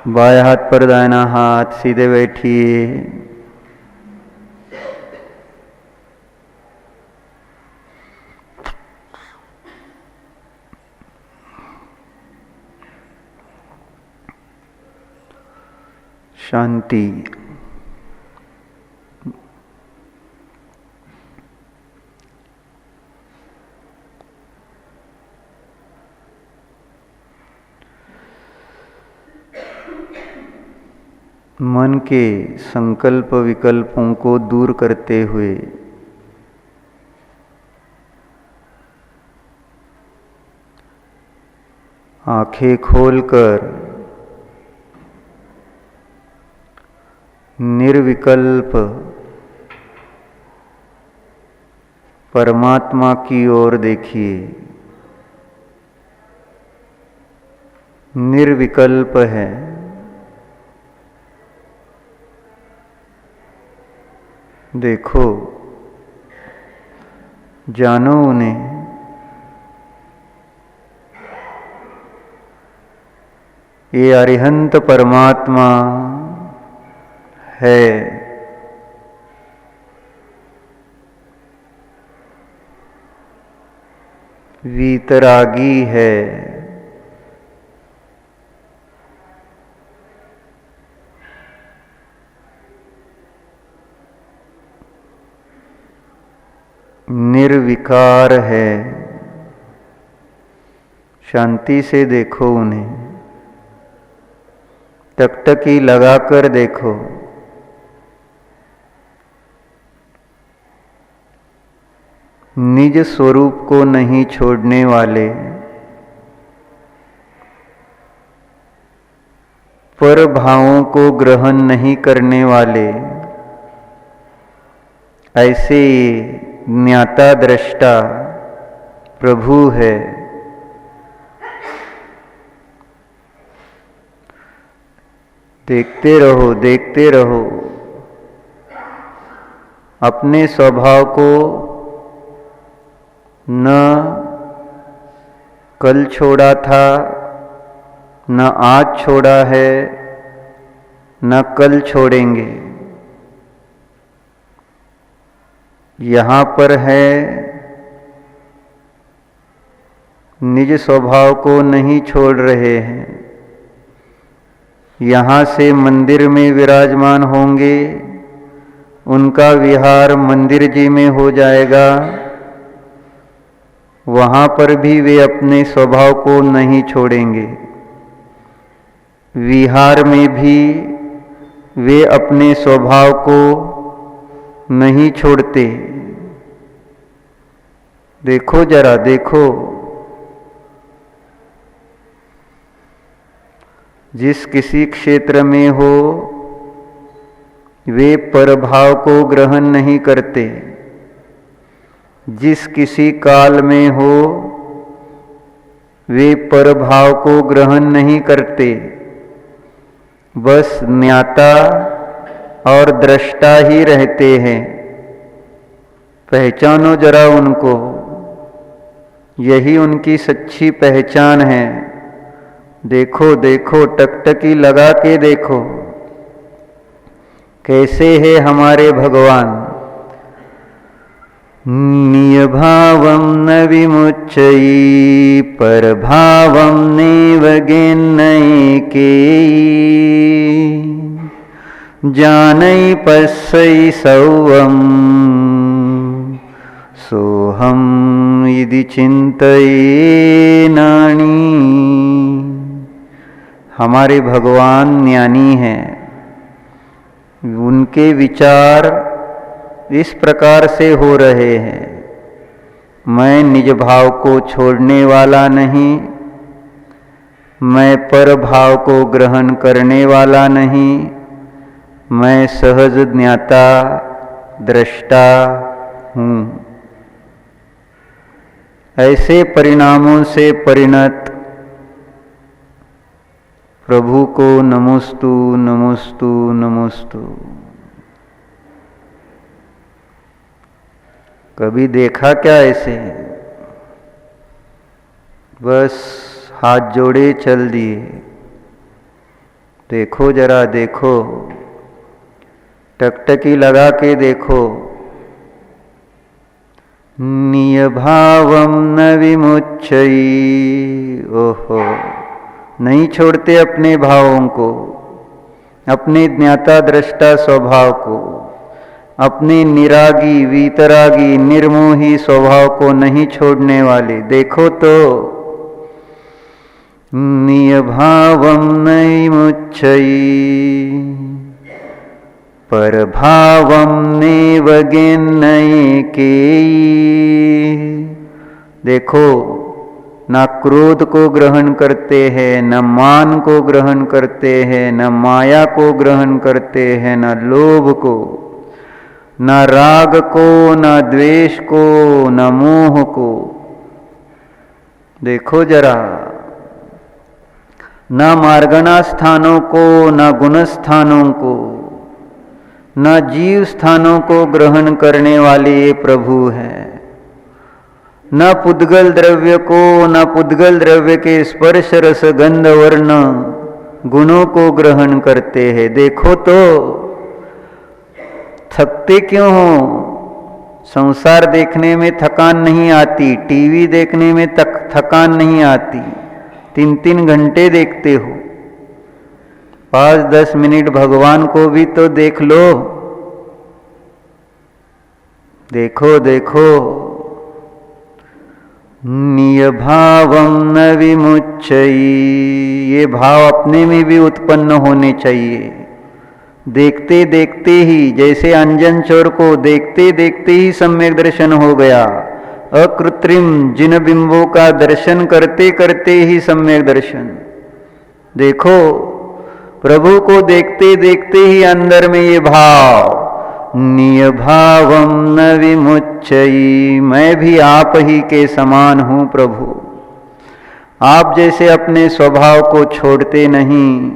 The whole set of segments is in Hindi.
बाएं हाथ पर दाहिना हाथ, सीधे बैठिए। शांति। मन के संकल्प विकल्पों को दूर करते हुए आंखें खोलकर निर्विकल्प परमात्मा की ओर देखिए। निर्विकल्प है, देखो, जानो उन्हें। ये अरिहंत परमात्मा है। वीतरागी है। निर्विकार है। शांति से देखो उन्हें, टकटकी लगाकर देखो। निज स्वरूप को नहीं छोड़ने वाले, पर भावों को ग्रहण नहीं करने वाले, ऐसे ज्ञाता दृष्टा प्रभु है। देखते रहो, देखते रहो। अपने स्वभाव को न कल छोड़ा था, न आज छोड़ा है, न कल छोड़ेंगे। यहाँ पर है, निज स्वभाव को नहीं छोड़ रहे हैं। यहाँ से मंदिर में विराजमान होंगे, उनका विहार मंदिर जी में हो जाएगा। वहाँ पर भी वे अपने स्वभाव को नहीं छोड़ेंगे। विहार में भी वे अपने स्वभाव को नहीं छोड़ते। देखो जरा, देखो। जिस किसी क्षेत्र में हो, वे परभाव को ग्रहण नहीं करते। जिस किसी काल में हो, वे परभाव को ग्रहण नहीं करते। बस ज्ञाता और दृष्टा ही रहते हैं। पहचानो जरा उनको, यही उनकी सच्ची पहचान है। देखो, देखो, टकटकी लगा के देखो, कैसे है हमारे भगवान। नियभावं न विमुच्यई, परभावं नैव गेन्नैके। जानई पश्यै सौवं, सोहम यदि चिंतये नानी। हमारे भगवान ज्ञानी हैं। उनके विचार इस प्रकार से हो रहे हैं। मैं निज भाव को छोड़ने वाला नहीं, मैं पर भाव को ग्रहण करने वाला नहीं, मैं सहज ज्ञाता दृष्टा हूँ। ऐसे परिणामों से परिणत प्रभु को नमोस्तु, नमोस्तु, नमोस्तु। कभी देखा क्या ऐसे? बस हाथ जोड़े चल दिए। देखो जरा देखो, टकटकी लगा के देखो। नियभावम न विमुच्यई, ओहो, नहीं छोड़ते अपने भावों को, अपने ज्ञाता दृष्टा स्वभाव को, अपने निरागी वीतरागी निर्मोही स्वभाव को नहीं छोड़ने वाले। देखो तो नियभावम नैमुच्यई परभावम नेव गेन्नयके। देखो, न क्रोध को ग्रहण करते हैं, न मान को ग्रहण करते हैं, न माया को ग्रहण करते हैं, न लोभ को, न राग को, न द्वेष को, न मोह को। देखो जरा, न मार्गणा स्थानों को, न गुण स्थानों को, न जीव स्थानों को ग्रहण करने वाले ये प्रभु हैं। न पुद्गल द्रव्य को, न पुद्गल द्रव्य के स्पर्श रस गंध वर्ण गुणों को ग्रहण करते हैं। देखो तो थकते क्यों हो? संसार देखने में थकान नहीं आती, टीवी देखने में थकान नहीं आती। 3-3 घंटे देखते हो, 5-10 मिनट भगवान को भी तो देख लो। देखो देखो, नियभावम न विमुच्यई, ये भाव अपने में भी उत्पन्न होने चाहिए। देखते देखते ही, जैसे अंजन चोर को देखते देखते ही सम्यक दर्शन हो गया, अकृत्रिम जिन बिंबों का दर्शन करते करते ही सम्यक दर्शन। देखो, प्रभु को देखते देखते ही अंदर में ये भाव, नियभावम न विमुच्यई, मैं भी आप ही के समान हूँ प्रभु। आप जैसे अपने स्वभाव को छोड़ते नहीं,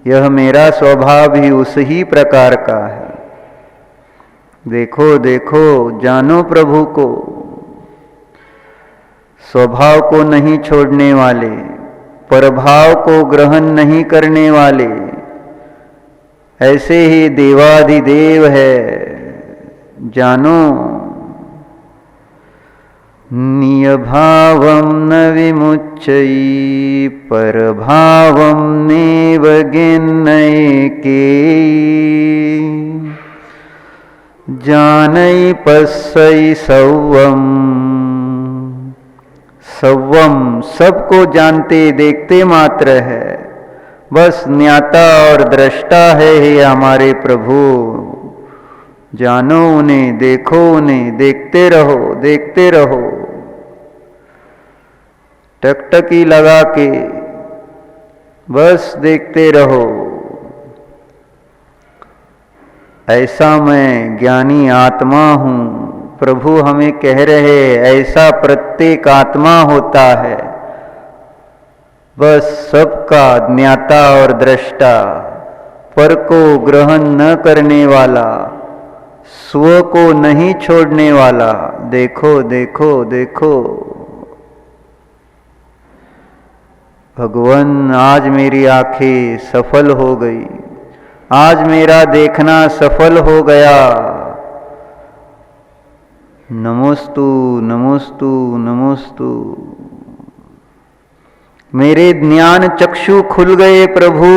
यह मेरा स्वभाव भी उस ही प्रकार का है। देखो देखो, जानो प्रभु को, स्वभाव को नहीं छोड़ने वाले, परभाव को ग्रहण नहीं करने वाले, ऐसे ही देवाधिदेव है। जानो, नियभावम न विमुच्यई परभावम नेव गेन्नयके। जानई पस्सई सौवम, सौवम सबको जानते देखते मात्र है, बस ज्ञाता और दृष्टा है हे हमारे प्रभु। जानो उन्हें, देखो उन्हें, देखते रहो देखते रहो। टकटकी लगा के बस देखते रहो। ऐसा मैं ज्ञानी आत्मा हूँ, प्रभु हमें कह रहे, ऐसा प्रत्येक आत्मा होता है, बस सबका ज्ञाता और दृष्टा, पर को ग्रहण न करने वाला, स्व को नहीं छोड़ने वाला। देखो देखो देखो, भगवान आज मेरी आंखें सफल हो गई, आज मेरा देखना सफल हो गया। नमोस्तु नमोस्तु नमोस्तु। मेरे ज्ञान चक्षु खुल गए प्रभु।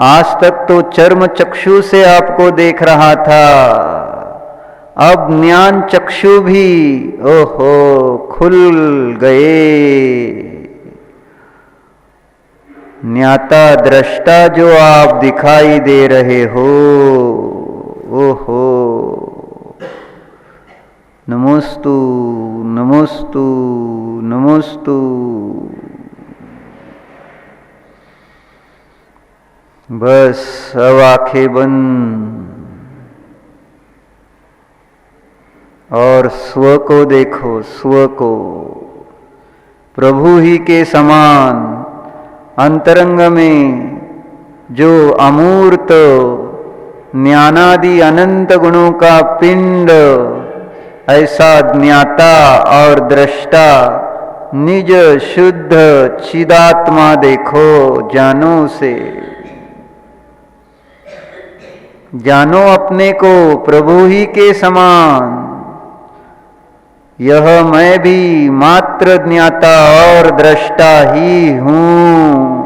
आज तक तो चर्म चक्षु से आपको देख रहा था, अब ज्ञान चक्षु भी ओहो खुल गए। ज्ञाता दृष्टा जो आप दिखाई दे रहे हो, ओहो नमोस्तु नमोस्तु नमोस्तु। बस अब आंखें बंद और स्व को देखो, स्व को प्रभु ही के समान अंतरंग में जो अमूर्त ज्ञानादि अनंत गुणों का पिंड, ऐसा ज्ञाता और दृष्टा निज शुद्ध चिदात्मा देखो, जानो उसे, जानो अपने को प्रभु ही के समान। यह मैं भी मात्र ज्ञाता और दृष्टा ही हूं।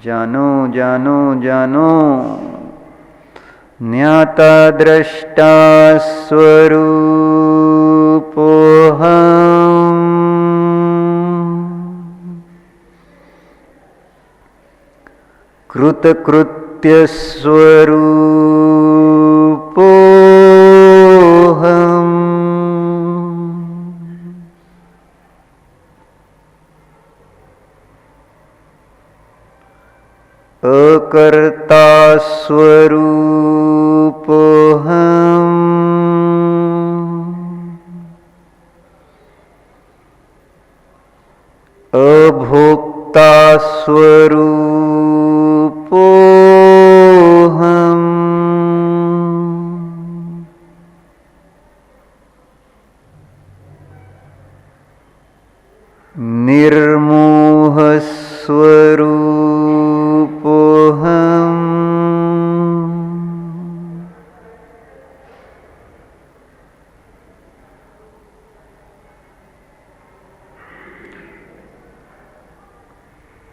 जानो जानो जानो, ज्ञाता दृष्टा स्वरूपोऽहम्। कृतकृत्य स्वरूपोऽहम्। अकर्ता स्वरूपोऽहम्। अभोक्ता स्वरूपोऽहम्। निर्मोह स्वरूपोऽहम्।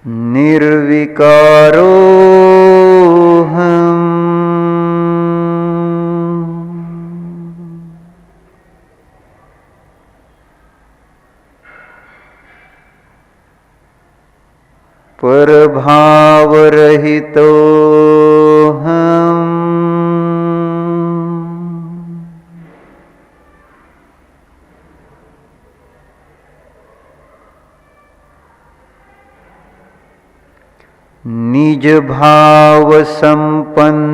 निर्विकारोऽहम्। परभावरहितोऽहम्। निज भाव संपन्नोऽहम्।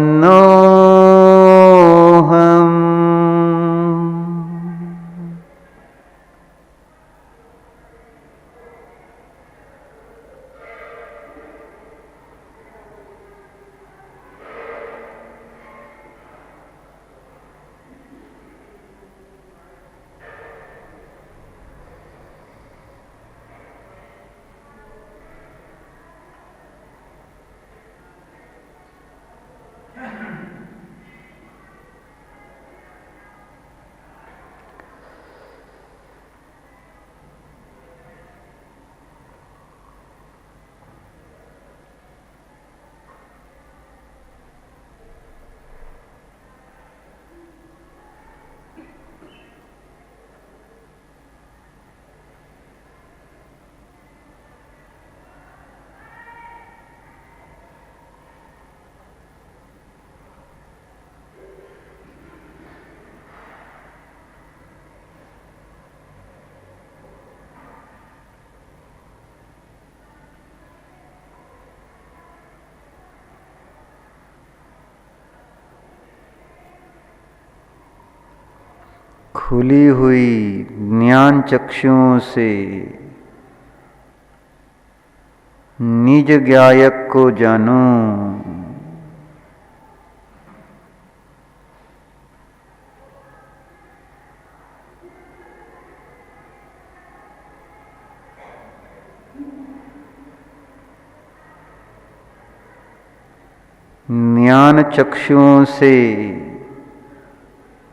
खुली हुई ज्ञान चक्षुओं से निज ज्ञायक को जानो। ज्ञान चक्षुओं से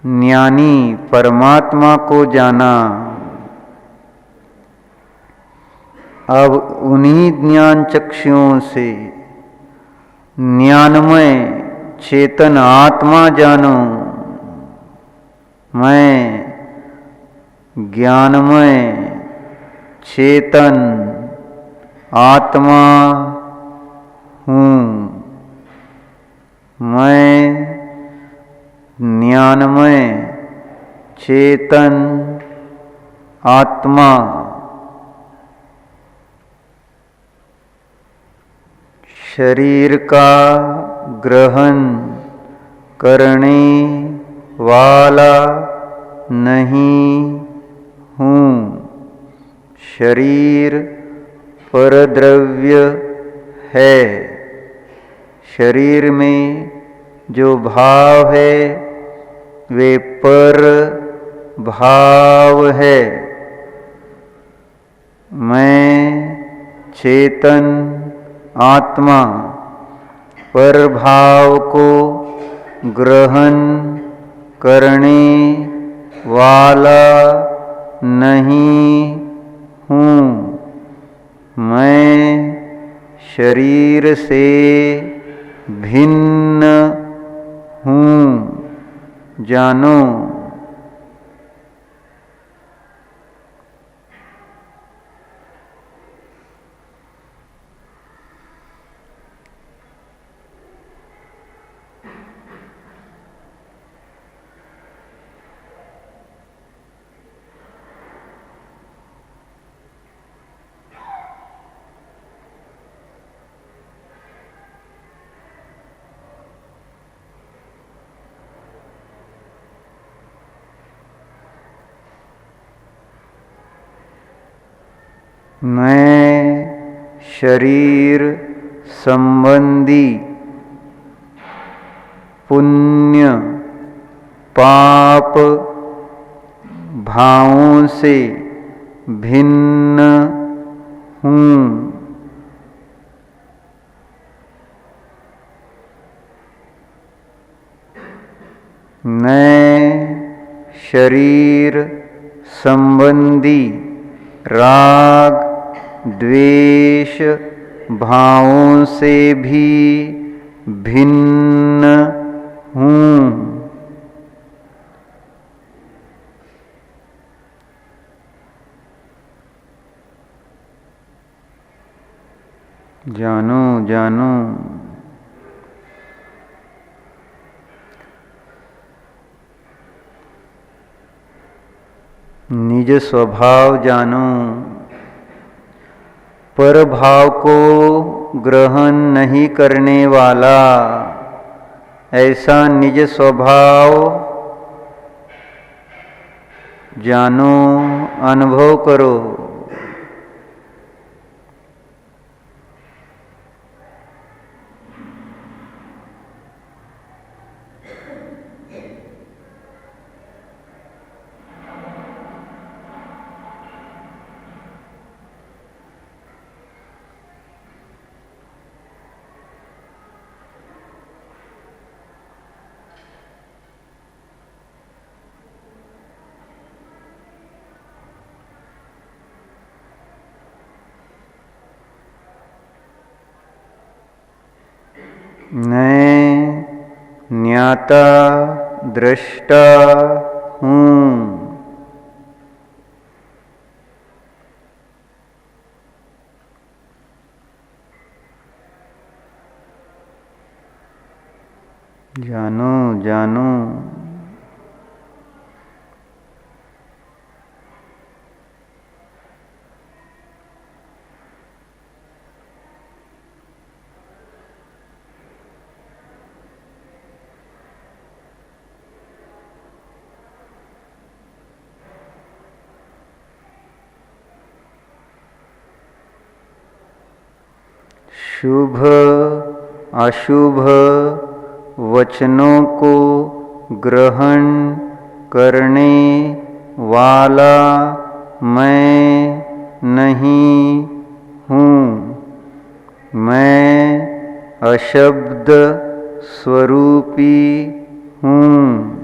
ज्ञानी परमात्मा को जाना। अब उन्हीं ज्ञान चक्षुओं से ज्ञानमय चेतन आत्मा जानो। मैं ज्ञानमय चेतन आत्मा हूँ। मैं ज्ञानमय चेतन आत्मा। शरीर का ग्रहण करने वाला नहीं हूँ। शरीर परद्रव्य है। शरीर में जो भाव है वे पर भाव है। मैं चेतन आत्मा परभाव को ग्रहण करने वाला नहीं हूँ। मैं शरीर से भिन्न हूँ। जानो मैं शरीर संबंधी पुण्य पाप भावों से भिन्न हूँ। मैं शरीर संबंधी राग द्वेष भावों से भी भिन्न हूँ। जानो जानो निज स्वभाव जानो। पर भाव को ग्रहण नहीं करने वाला ऐसा निज स्वभाव जानो, अनुभव करो। मैं ज्ञाता दृष्टा हूँ। जानो जानो शुभ अशुभ वचनों को ग्रहण करने वाला मैं नहीं हूँ। मैं अशब्द स्वरूपी हूँ।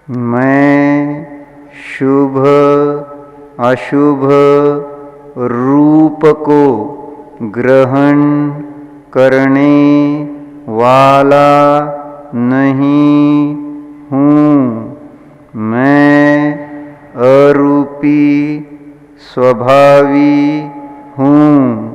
मैं शुभ अशुभ रूप को ग्रहण करने वाला नहीं हूँ। मैं अरूपी स्वभावी हूँ।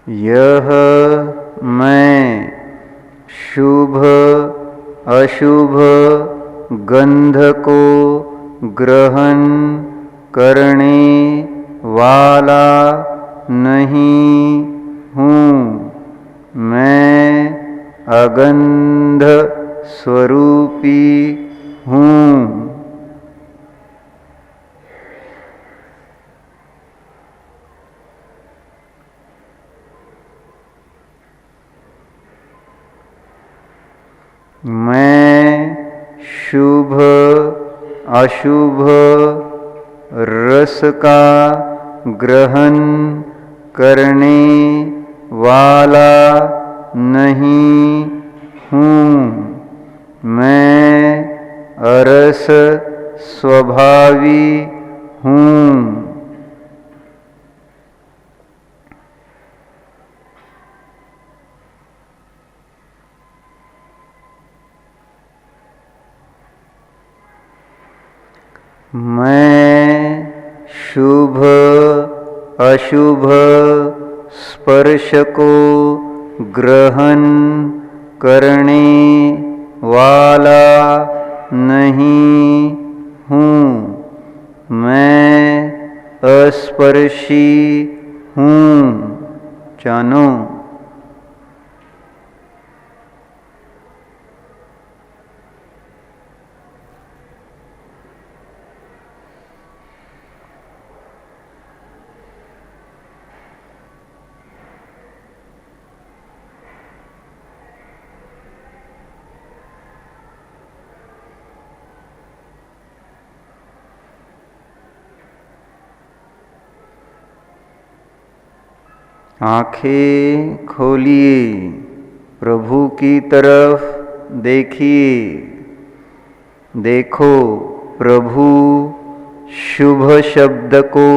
यह मैं शुभ अशुभ गंध को ग्रहण करने वाला नहीं हूँ। मैं अगंध स्वरूपी हूँ। मैं शुभ अशुभ रस का ग्रहण करने वाला नहीं हूँ। मैं अरस स्वभावी हूँ। मैं शुभ अशुभ स्पर्श को ग्रहण करने वाला नहीं हूँ। मैं अस्पर्शी हूँ। जानो, आंखें खोलिए, प्रभु की तरफ देखिए। देखो, प्रभु शुभ शब्द को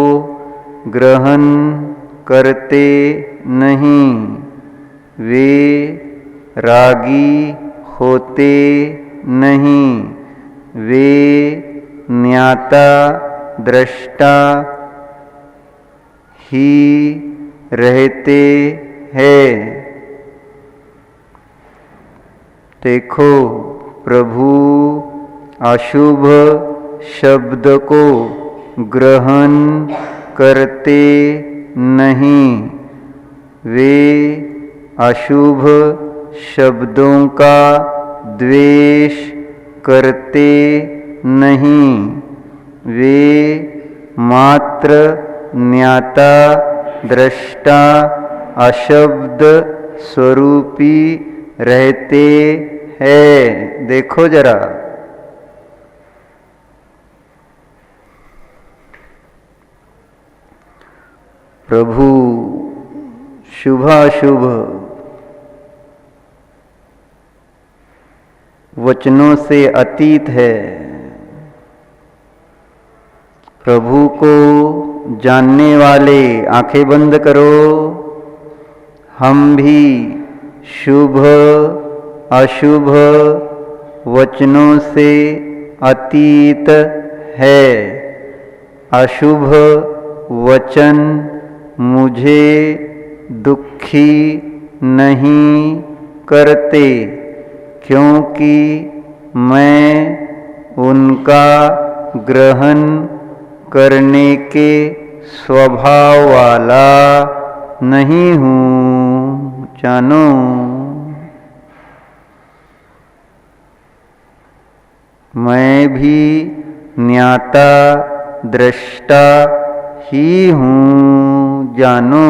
ग्रहण करते नहीं। वे रागी होते नहीं। वे ज्ञाता दृष्टा ही रहते हैं। देखो, प्रभु अशुभ शब्द को ग्रहण करते नहीं। वे अशुभ शब्दों का द्वेष करते नहीं। वे मात्र ज्ञाता दृष्टा अशब्द स्वरूपी रहते हैं। देखो जरा, प्रभु शुभाशुभ वचनों से अतीत है। प्रभु को जानने वाले आंखें बंद करो। हम भी शुभ अशुभ वचनों से अतीत है। अशुभ वचन मुझे दुखी नहीं करते, क्योंकि मैं उनका ग्रहण करने के स्वभाव वाला नहीं हूँ। जानो, मैं भी ज्ञाता दृष्टा ही हूँ। जानो,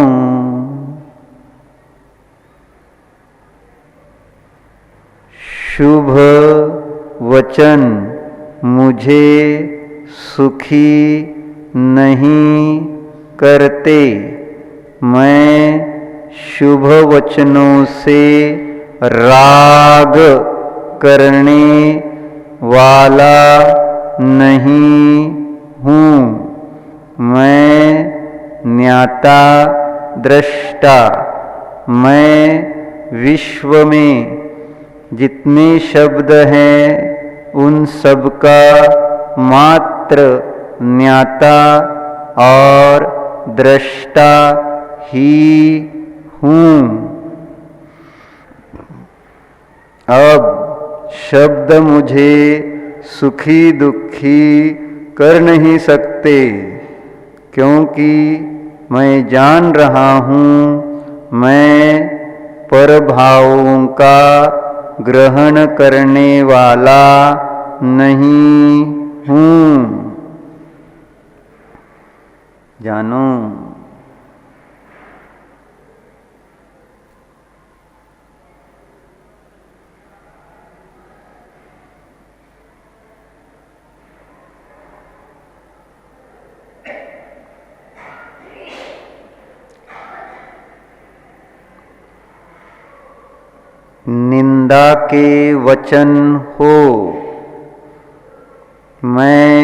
शुभ वचन मुझे सुखी नहीं करते। मैं शुभ वचनों से राग करने वाला नहीं हूँ। मैं ज्ञाता दृष्टा। मैं विश्व में जितने शब्द हैं उन सब का मात्र ज्ञाता और दृष्टा ही हूँ। अब शब्द मुझे सुखी दुखी कर नहीं सकते, क्योंकि मैं जान रहा हूँ मैं परभावों का ग्रहण करने वाला नहीं हूँ। जानो, निंदा के वचन हो, मैं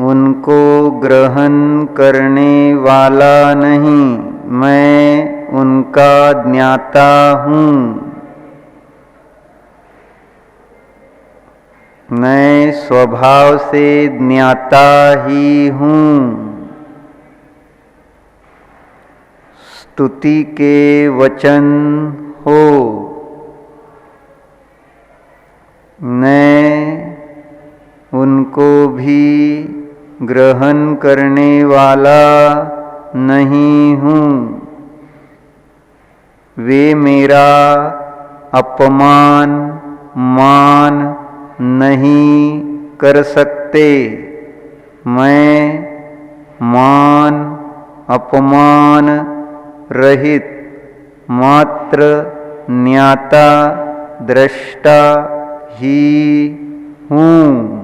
उनको ग्रहण करने वाला नहीं, मैं उनका ज्ञाता हूँ। मैं स्वभाव से ज्ञाता ही हूँ। स्तुति के वचन हो, मैं उनको भी ग्रहण करने वाला नहीं हूँ। वे मेरा अपमान मान नहीं कर सकते। मैं मान अपमान रहित मात्र ज्ञाता दृष्टा ही हूँ।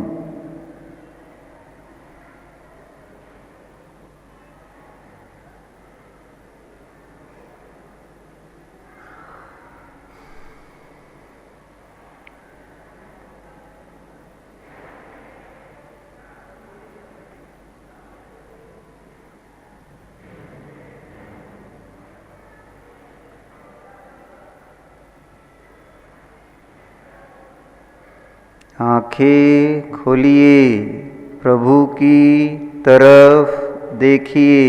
आंखें खोलिए, प्रभु की तरफ देखिए।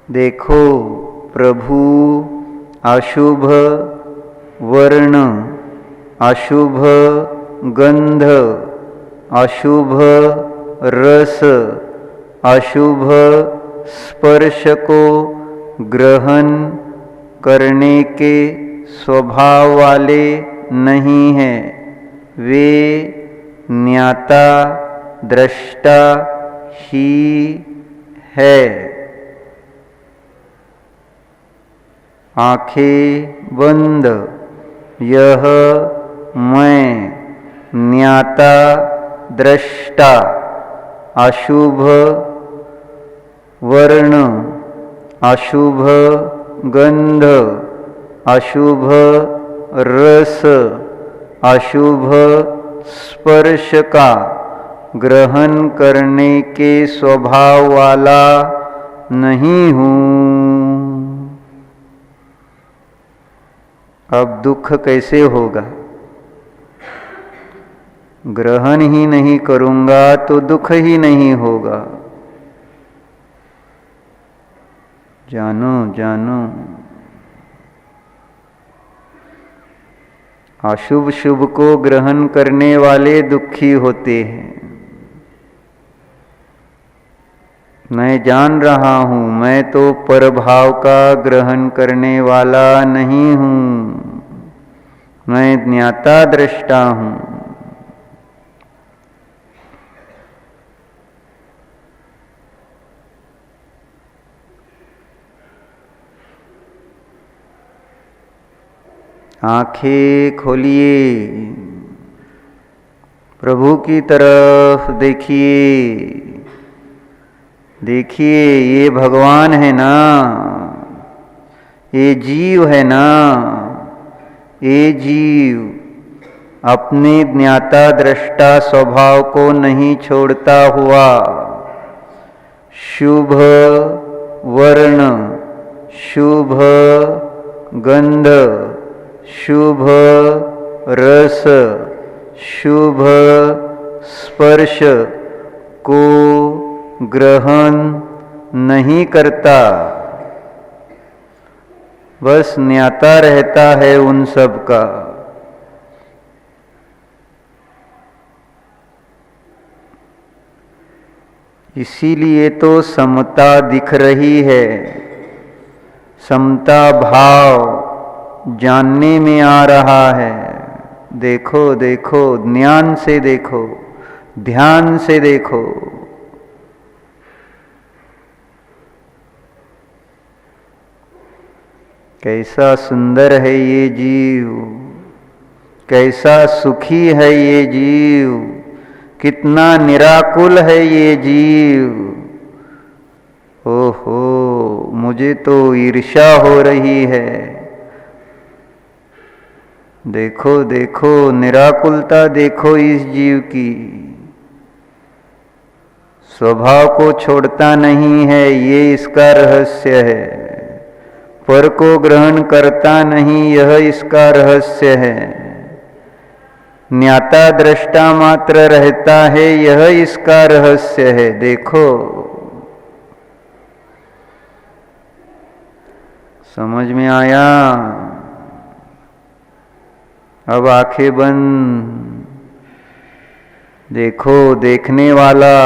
देखो, प्रभु अशुभ वर्ण, अशुभ गंध, अशुभ रस, अशुभ स्पर्श को ग्रहण करने के स्वभाव वाले नहीं हैं। वे ज्ञाता दृष्टा ही है। आंखें बंद। यह मैं ज्ञाता दृष्टा अशुभ वर्ण, अशुभ गंध, अशुभ रस, अशुभ स्पर्श का ग्रहण करने के स्वभाव वाला नहीं हूँ। अब दुख कैसे होगा? ग्रहण ही नहीं करूँगा तो दुख ही नहीं होगा। जानो जानो, अशुभ शुभ को ग्रहण करने वाले दुखी होते हैं। मैं जान रहा हूँ मैं तो परभाव का ग्रहण करने वाला नहीं हूँ। मैं ज्ञाता दृष्टा हूँ। आंखें खोलिए, प्रभु की तरफ देखिए। देखिए, ये भगवान है ना, ये जीव है ना। ये जीव अपने ज्ञाता दृष्टा स्वभाव को नहीं छोड़ता हुआ शुभ वर्ण, शुभ गंध, शुभ रस, शुभ स्पर्श को ग्रहण नहीं करता। बस ज्ञाता रहता है उन सब का। इसीलिए तो समता दिख रही है। समता भाव जानने में आ रहा है। देखो देखो, ज्ञान से देखो, ध्यान से देखो। कैसा सुंदर है ये जीव, कैसा सुखी है ये जीव, कितना निराकुल है ये जीव। ओहो, मुझे तो ईर्ष्या हो रही है। देखो देखो, निराकुलता देखो इस जीव की। स्वभाव को छोड़ता नहीं है, ये इसका रहस्य है। पर को ग्रहण करता नहीं, यह इसका रहस्य है। ज्ञाता दृष्टा मात्र रहता है, यह इसका रहस्य है। देखो, समझ में आया? अब आंखें बंद। देखो, देखने वाला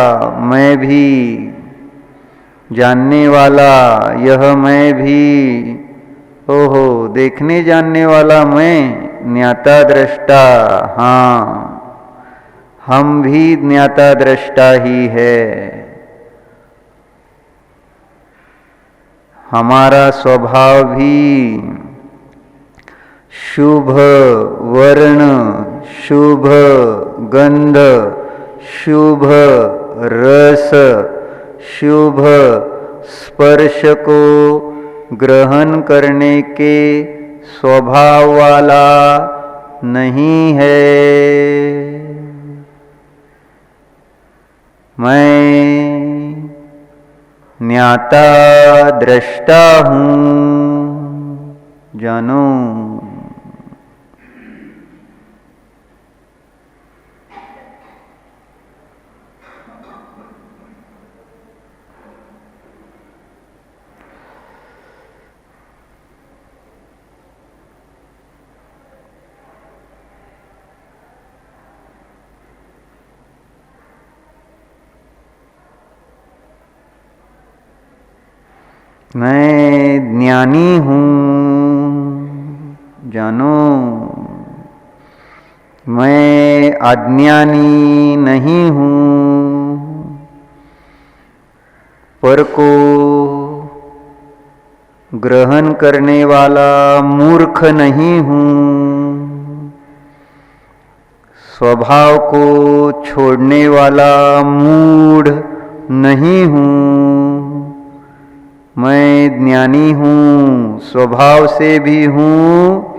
मैं भी, जानने वाला यह मैं भी। ओहो, देखने जानने वाला मैं, ज्ञाता दृष्टा। हाँ, हम भी ज्ञाता दृष्टा ही है। हमारा स्वभाव भी शुभ वर्ण, शुभ गंध, शुभ रस, शुभ स्पर्श को ग्रहण करने के स्वभाव वाला नहीं है। मैं ज्ञाता दृष्टा हूँ, जानो। मैं ज्ञानी हूँ, जानो। मैं अज्ञानी नहीं हूँ, पर को ग्रहण करने वाला मूर्ख नहीं हूँ। स्वभाव को छोड़ने वाला मूढ़ नहीं हूँ। मैं ज्ञानी हूँ, स्वभाव से भी हूँ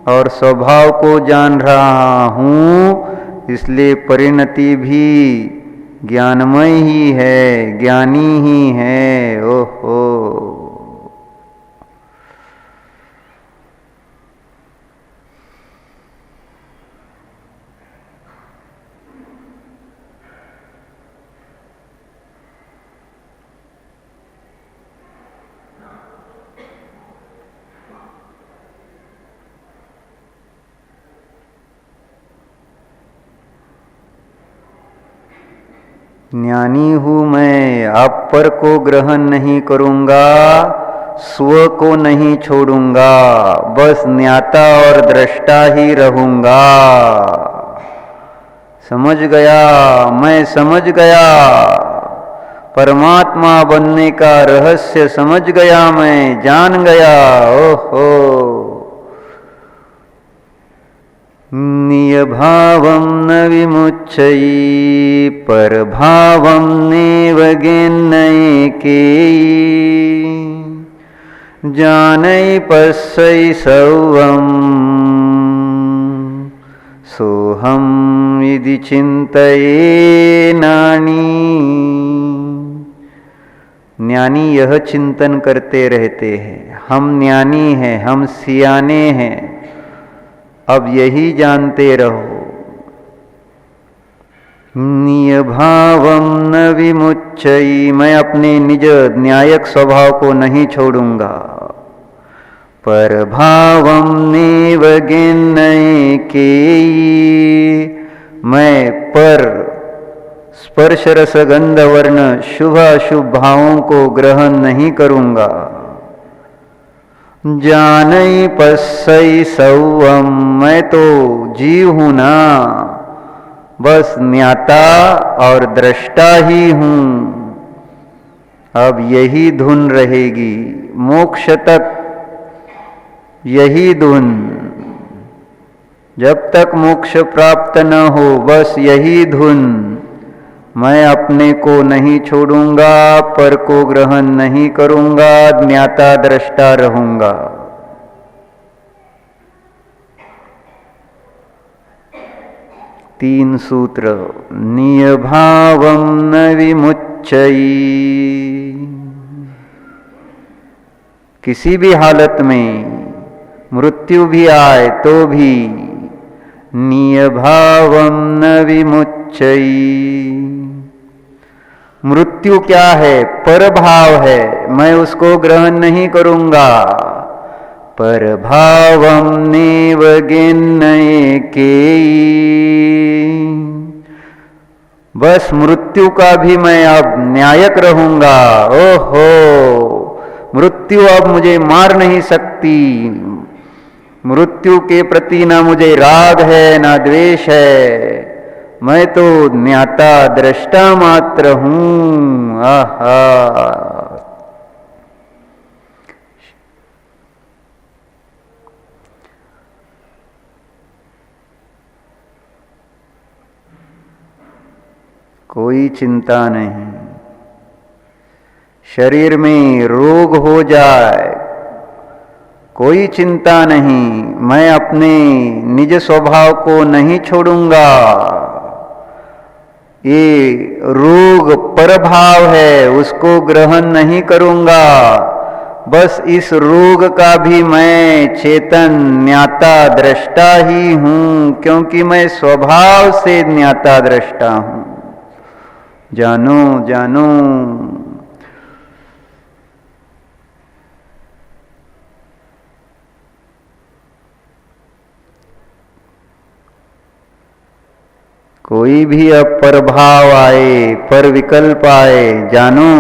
और स्वभाव को जान रहा हूँ, इसलिए परिणति भी ज्ञानमय ही है, ज्ञानी ही है। ओहो, ज्ञानी हूँ मैं, अपर को ग्रहण नहीं करूँगा, स्व को नहीं छोड़ूंगा, बस ज्ञाता और दृष्टा ही रहूँगा। समझ गया, मैं समझ गया। परमात्मा बनने का रहस्य समझ गया, मैं जान गया। ओहो, नियभावं न विमुच्यई, परभावं नेव गेन्नयेकेयी, जानई पश्यै सर्वं, सोहम यदि चिंतये नानी। ज्ञानी यह चिंतन करते रहते हैं, हम ज्ञानी हैं, हम सियाने हैं। अब यही जानते रहो। नियभावं न विमुच्यई, मैं अपने निज न्यायक स्वभाव को नहीं छोड़ूंगा। परभावं नेव गेन्नयेकेयी, मैं पर स्पर्श रस गंध वर्ण शुभ अशुभ भावों को ग्रहण नहीं करूंगा। जानई पस्सई सौवम, मैं तो जीव हूं ना, बस ज्ञाता और दृष्टा ही हूं। अब यही धुन रहेगी मोक्ष तक, यही धुन, जब तक मोक्ष प्राप्त न हो बस यही धुन। मैं अपने को नहीं छोड़ूंगा, पर को ग्रहण नहीं करूंगा, ज्ञाता दृष्टा रहूंगा। तीन सूत्र। नियभावं न विमुच्यई, किसी भी हालत में मृत्यु भी आए तो भी नियभावं न विमुच्यई। मृत्यु क्या है? परभाव है, मैं उसको ग्रहण नहीं करूंगा। परभावं नेव गिन्नये केयी, बस मृत्यु का भी मैं अब न्यायक रहूंगा। ओहो, मृत्यु अब मुझे मार नहीं सकती। मृत्यु के प्रति ना मुझे राग है ना द्वेष है, मैं तो ज्ञाता दृष्टा मात्र हूं। आहा, कोई चिंता नहीं। शरीर में रोग हो जाए कोई चिंता नहीं, मैं अपने निज स्वभाव को नहीं छोड़ूंगा। ये रोग परभाव है, उसको ग्रहण नहीं करूंगा। बस इस रोग का भी मैं चेतन ज्ञाता दृष्टा ही हूं, क्योंकि मैं स्वभाव से ज्ञाता दृष्टा हूं। जानो जानो, कोई भी अब परभाव आए, पर विकल्प आए, जानो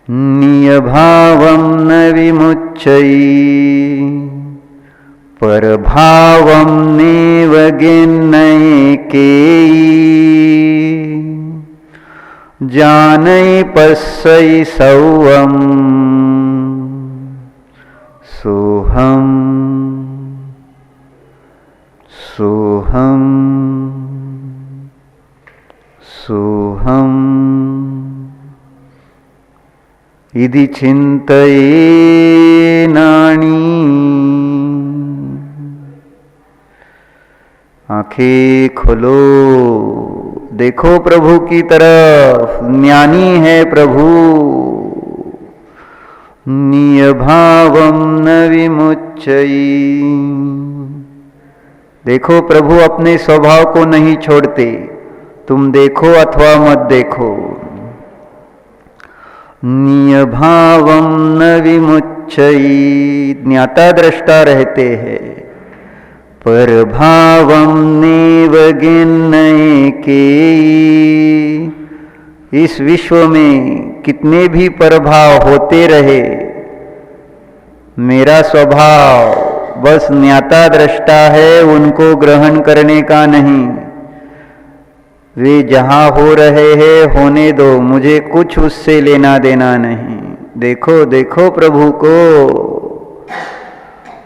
नियभावं न विमुच्यई, परभावं नेव गिन्नये केयी। जानई पस्सई सौवम, सोहम सोहम सोहम इति चिन्तयेनानि। आंखें खोलो, देखो प्रभु की तरफ। ज्ञानी है प्रभु। नियभावं न विमुच्यई, देखो प्रभु अपने स्वभाव को नहीं छोड़ते। तुम देखो अथवा मत देखो। नियभावं न विमुच्यई, ज्ञाता दृष्टा रहते हैं। परभावं नेव गिन्नये केयी, इस विश्व में कितने भी परभाव होते रहे, मेरा स्वभाव बस ज्ञाता दृष्टा है, उनको ग्रहण करने का नहीं। वे जहां हो रहे हैं होने दो, मुझे कुछ उससे लेना देना नहीं। देखो देखो प्रभु को।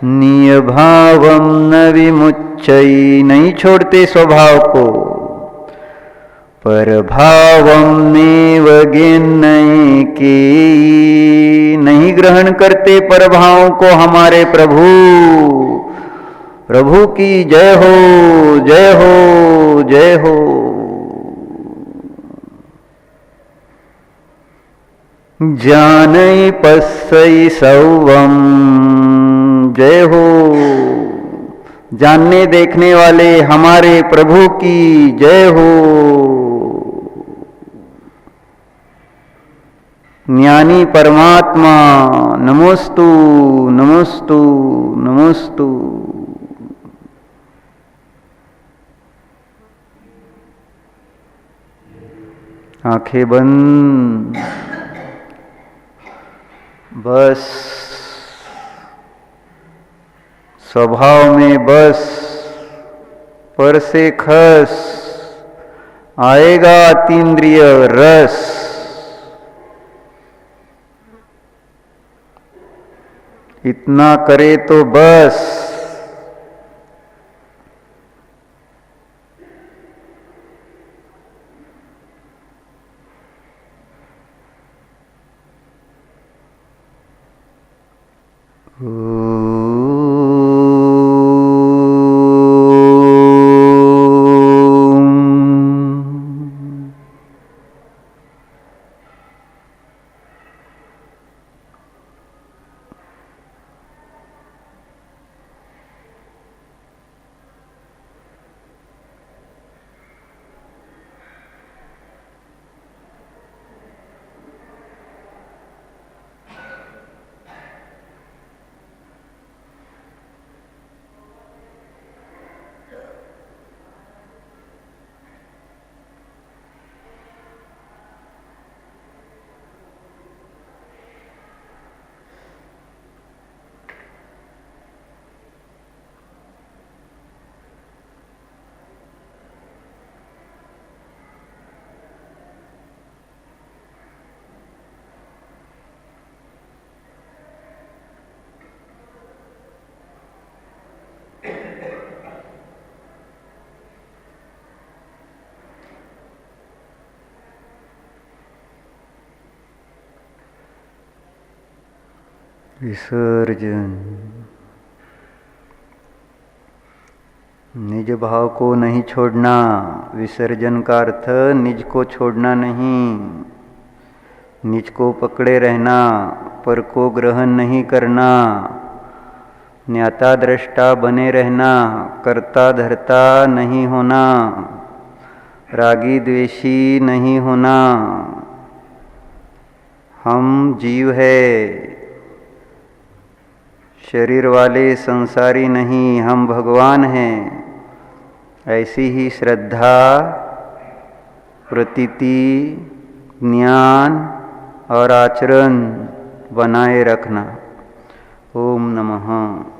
नियभावं न विमुच्यई, नहीं छोड़ते स्वभाव को। परभावं नेव गिन्नये केयी, नहीं ग्रहण करते परभावों को हमारे प्रभु। प्रभु की जय हो, जय हो, जय हो। जानई पस्सई सौवम, जय हो। जानने देखने वाले हमारे प्रभु की जय हो। ज्ञानी परमात्मा नमोस्तु नमोस्तु नमोस्तु। आंखें बंद। बस स्वभाव में बस, पर से खस आएगा अतीन्द्रिय रस। इतना करे तो बस। विसर्जन। निज भाव को नहीं छोड़ना। विसर्जन का अर्थ निज को छोड़ना नहीं, निज को पकड़े रहना, पर को ग्रहण नहीं करना, ज्ञाता दृष्टा बने रहना, कर्ता धर्ता नहीं होना, रागी द्वेषी नहीं होना। हम जीव है, शरीर वाले संसारी नहीं, हम भगवान हैं। ऐसी ही श्रद्धा, प्रतीति, ज्ञान और आचरण बनाए रखना। ओम नमः।